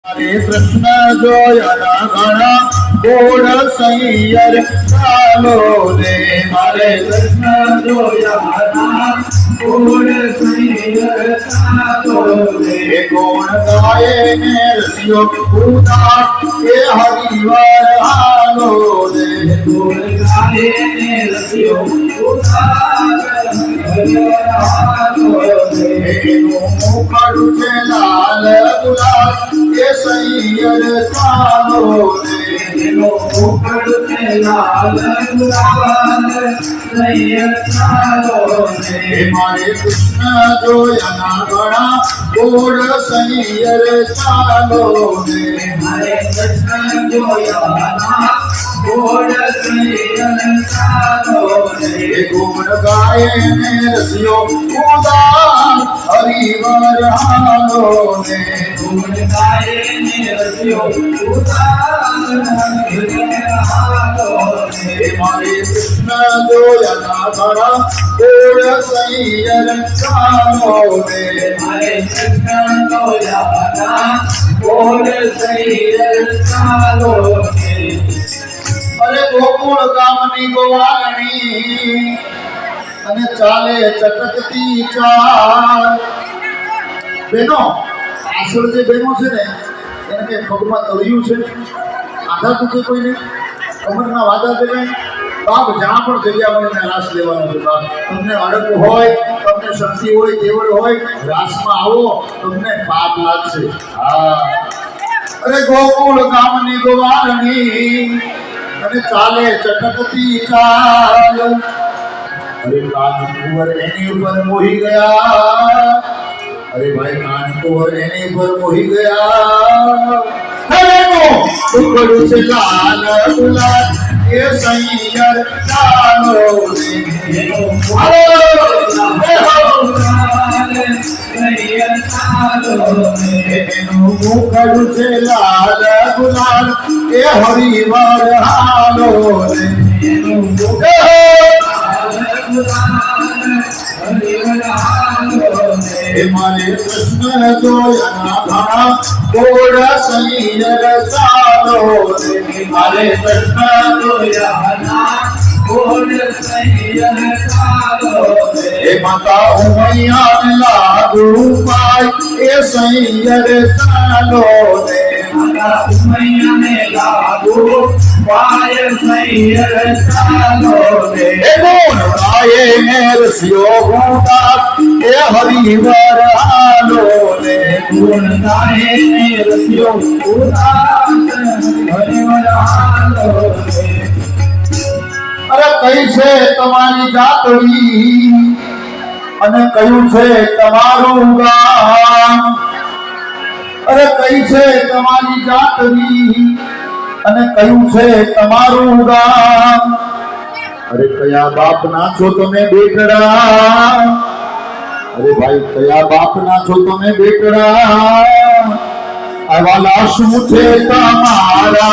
हरे कृष्ण जोया घना गोड़ सैयर चालो रे। हरे कृष्ण जोया घना गोड़ सैयर चालो रे। गोण गाये ने रसियो पूता ये हरिवर हालो रे। गोण गाये ने रसियो पूता हरिवर हालो रे। मुखड़ू से लाल गुलाल ये सैयर चालो रे। मुखड़ू से लाल गुलाल सैयर चालो रे। हरे कृष्ण जोया घना गोड़ सैयर चालो रे। हरे कृष्ण जोया घना गोड़ सैयर चालो रे। गोड़ गाये ने रसियो उदार हरिवर हालो रे। गोड़ गाये ने रसियो उदार हरिवर हालो रे। हरे कृष्ण जोया घना गोड़ सैयर चालो रे। हरे कृष्ण जोया घना गोड़ सैयर चालो रे। अरे गोकुल गामनी गोवालनी અને ચાલે ચટકતી ચાલ બેનો પાછળ જે બેનો છે ને એને કે પગમાં તળિયું છે આધા દુખે કોઈને કમરના વાદા દેવાય બાપ જ્યાં પણ જગ્યા મળે ત્યાં રાસ લેવાનો છે બાપ તમને અડક હોય તમને શક્તિ હોય તેવડ હોય રાસમાં આવો તમને પાપ લાગશે હા અરે ગોકુળ ગામની ગોવાળણી અને ચાલે ચટકતી ચાલ अरे कानपुर एने पर मोही गया। अरे भाई कानपुर एने पर मोही गया। अरे वो टुकड़ू से लाल गुलाल ये सैयर चालो रे। टुकड़ू से लाल गुलाल ये हरिवर हालो रे। हरे कृष्ण जोया घना गोड़ सैयर चालो रे। हरे कृष्ण जोया घना गोड़ सैयर चालो रे। माता उमैया लागू पाई ये सैयर चालो रे। माता उमैया ने लागू पाय सैयर चालो रे। गोण गाये ने रसियो उदार ये हरिवर हालो रे। गुण गाये ने रसियो उदार हरिवर हालो रे। अरे कैसे तमारी जातड़ी अने कયું છે તમારું ગામ। अरे कैसे तमारी जातड़ी અને કયું છે તમારું ગામ। અરે કયા બાપ ના છો તમે બેટડા। અરે ભાઈ કયા બાપ ના છો તમે બેટડા। આવાલા શું છે તમારા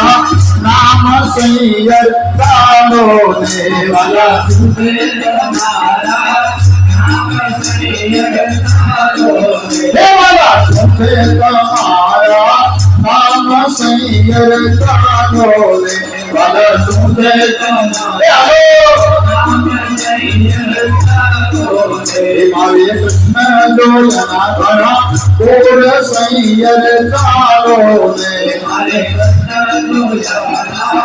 નામ સૈયર ચાલો રે। વાલા શું છે તમારા નામ સૈયર ચાલો રે। વાલા શું છે તમારા नाम सैयर चालो रे। वाला सुने हरे नाम सैयर चालो रे। हरे कृष्ण जोया घना गोड़ सैयर चालो रे। हरे कृष्ण जोया घना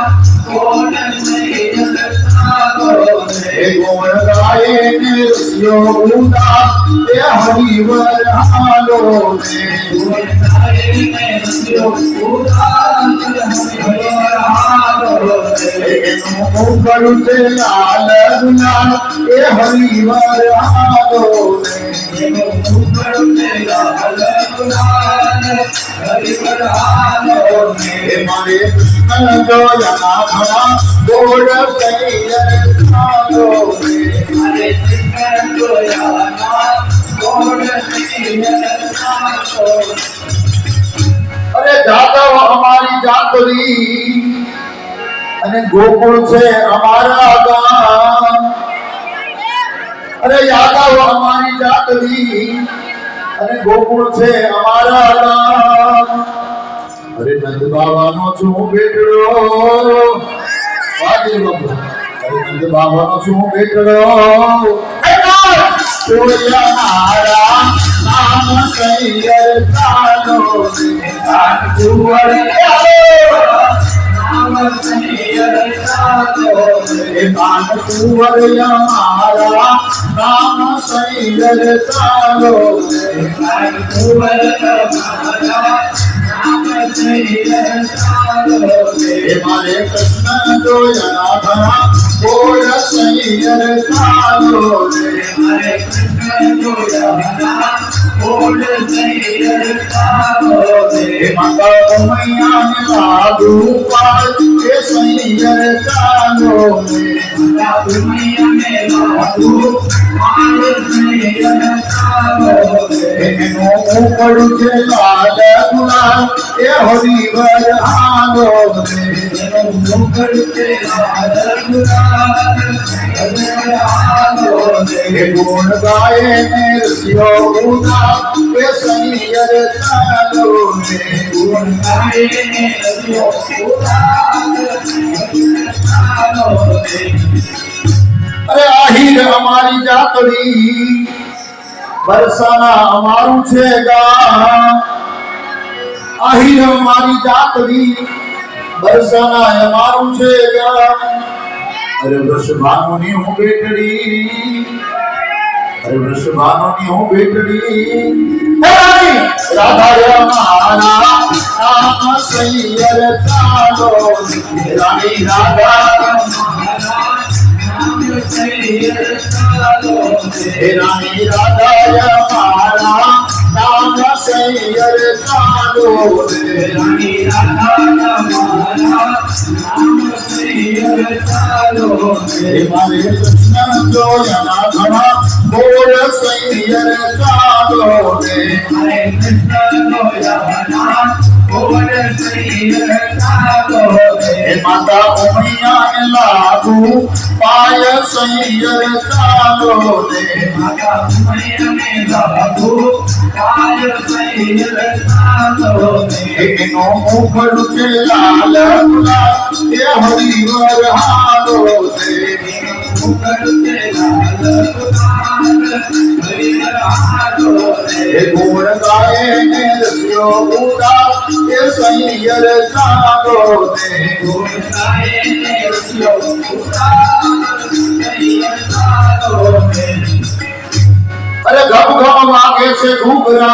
गोड़ सैयर चालो रे। गोड़ गाये ने रसियो उदार ये हरिवर हालो रे। गोड़ गाये ने रसियो मुखड़ू से लाल गुलाल ये हरिवर हालो रे। मुखड़ू से लाल गुलाल हरिवर हालो रे। हरे कृष्ण जोया घना गोड़ सैयर चालो रे। हरे कृष्ण जोया घना गोड़ सैयर चालो रे। अरे जादव हमारी जातरी अने गोकुल से हमारा गांव। अरे यादव हमारी जातरी अने गोकुल से हमारा गांव। નંદ બાવાનો છું બેટડો વાગે બાપુ અરે નંદ બાવાનો છું બેટડો જોયા મારા નામ સૈયર ચાલો કાન કુંવર નામ સૈયર ચાલો કાન કુંવર મારા નામ સૈયર ચાલો કાન કુંવર મારા मारे कृष्ण जोया बोल सैयर चालो मारे कृष्ण जोया बोल सैयर चालो माता मैया लागू पाल के सैयर चालो माता मैया में लागू पाल सैयर चालो एनो ऊपर से लाल गुलाल ए हरिवर आलो एनो ऊपर से लाल गुलाल हरिवर आलो ए गुण गाए नरसिंह गुना ए सैयर चालो गुण गाए नरसिंह गुना चालो अरे आहिर हमारी जातड़ी बरसाना અમારું છે ગામ આહિર અમારી જાતડી બરસાના અમારું છે ગામ અરે વૃષભાનુની હું બેટડી અરે વૃષભાનુની હું બેટડી હે રાધા મારા નામ સૈયર ચાલો રાણી રાધા रानी राधा मारा नाम सैयर चालो रानी राधा मारा नाम सैयर चालो मारे कृष्ण जोया घना बोल सैयर चालो मारे कृष्ण जोया घना बोल सैयर चालो माता उमैया लागू पाय सैयर चालो माता उमैया में लागू पाय सैयर चालो एनो मुखड़ से लाल गुलाल ए हरिवर हालो मुखड़ से लाल गुलाल हरिवर हालो गुण गाए नरसिंह गुना ए सैयर चालो गुण गाए नरसिंह गुना अरे घम घम वागे से घूघरा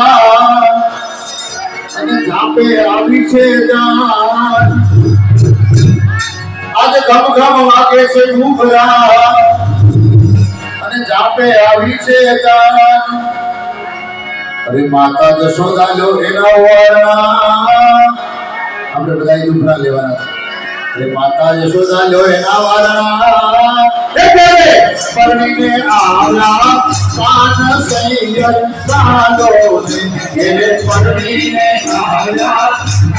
અને જાપે આવી છે જાન આજ ઘમ ઘમ વાગે છે ઘૂઘરા અને જાપે આવી છે જાન અરે માતા જશોદા લો એના વાળા આપણે બધા દુખરા લેવાના છે अरे माता यशोदा लो एना वाला परवीने आला कान सैयर चालो रे परवीने आला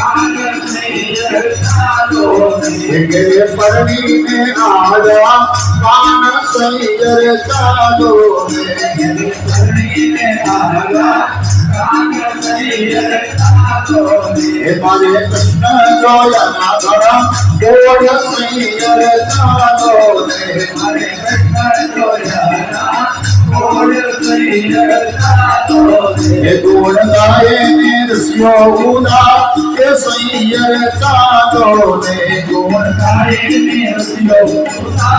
कान सैयर चालो रे परवीने आला कान सैयर चालो रे परवीने आला कान सैयर चालो रे मारे कृष्ण जोया ना घरा बोल सैयर चालो रे मारे कृष्ण जोया ना बोल सैयर चालो रे गुण गाए नरसिंह गुना के सैयर चालो रे गुण गाए नरसिंह गुना